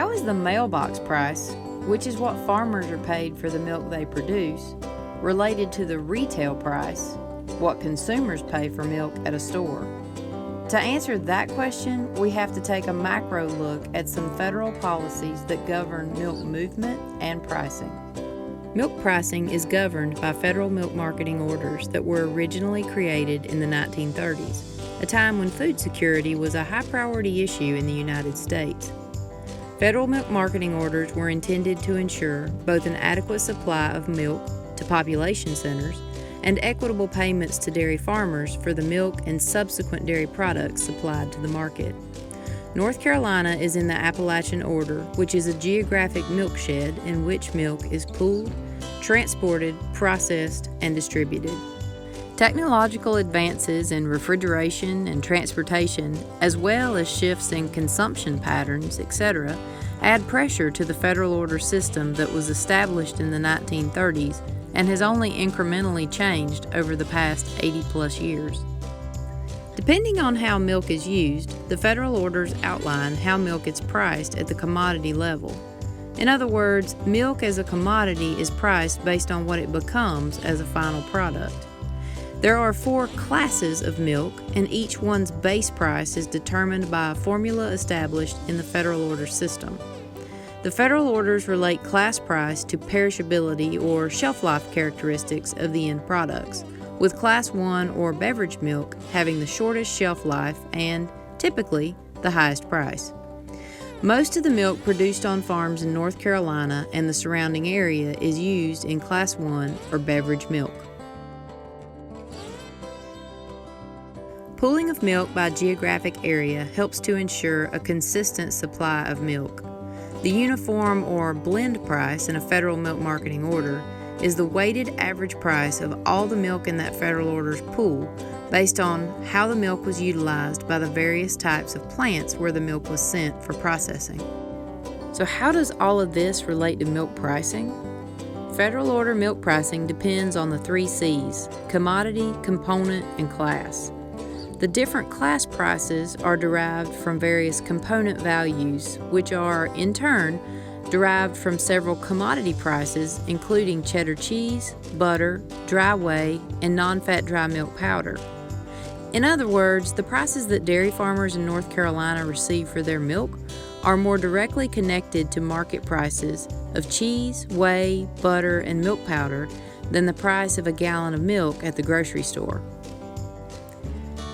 How is the mailbox price, which is what farmers are paid for the milk they produce, related to the retail price, what consumers pay for milk at a store? To answer that question, we have to take a macro look at some federal policies that govern milk movement and pricing. Milk pricing is governed by federal milk marketing orders that were originally created in the 1930s, a time when food security was a high priority issue in the United States. Federal milk marketing orders were intended to ensure both an adequate supply of milk to population centers and equitable payments to dairy farmers for the milk and subsequent dairy products supplied to the market. North Carolina is in the Appalachian Order, which is a geographic milkshed in which milk is pooled, transported, processed, and distributed. Technological advances in refrigeration and transportation, as well as shifts in consumption patterns, etc., add pressure to the federal order system that was established in the 1930s and has only incrementally changed over the past 80-plus years. Depending on how milk is used, the federal orders outline how milk is priced at the commodity level. In other words, milk as a commodity is priced based on what it becomes as a final product. There are 4 classes of milk, and each one's base price is determined by a formula established in the federal order system. The federal orders relate class price to perishability or shelf life characteristics of the end products, with Class 1 or beverage milk having the shortest shelf life and, typically, the highest price. Most of the milk produced on farms in North Carolina and the surrounding area is used in Class 1 or beverage milk. Pooling of milk by geographic area helps to ensure a consistent supply of milk. The uniform or blend price in a federal milk marketing order is the weighted average price of all the milk in that federal order's pool based on how the milk was utilized by the various types of plants where the milk was sent for processing. So how does all of this relate to milk pricing? Federal order milk pricing depends on the 3 C's: commodity, component, and class. The different class prices are derived from various component values, which are, in turn, derived from several commodity prices, including cheddar cheese, butter, dry whey, and non-fat dry milk powder. In other words, the prices that dairy farmers in North Carolina receive for their milk are more directly connected to market prices of cheese, whey, butter, and milk powder than the price of a gallon of milk at the grocery store.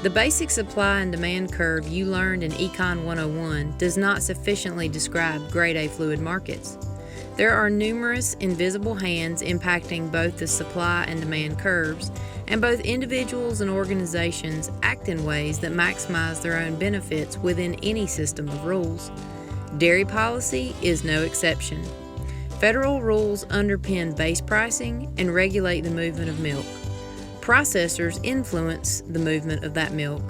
The basic supply and demand curve you learned in Econ 101 does not sufficiently describe grade A fluid markets. There are numerous invisible hands impacting both the supply and demand curves, and both individuals and organizations act in ways that maximize their own benefits within any system of rules. Dairy policy is no exception. Federal rules underpin base pricing and regulate the movement of milk. Processors influence the movement of that milk.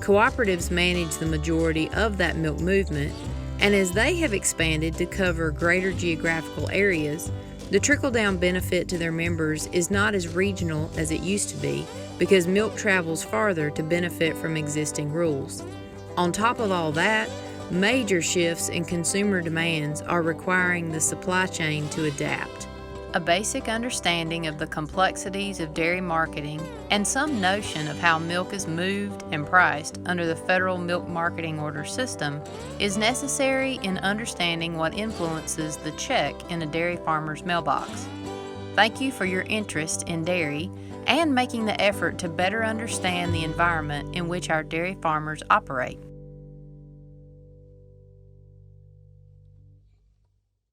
Cooperatives manage the majority of that milk movement, and as they have expanded to cover greater geographical areas, the trickle-down benefit to their members is not as regional as it used to be because milk travels farther to benefit from existing rules. On top of all that, major shifts in consumer demands are requiring the supply chain to adapt. A basic understanding of the complexities of dairy marketing and some notion of how milk is moved and priced under the federal milk marketing order system is necessary in understanding what influences the check in a dairy farmer's mailbox. Thank you for your interest in dairy and making the effort to better understand the environment in which our dairy farmers operate.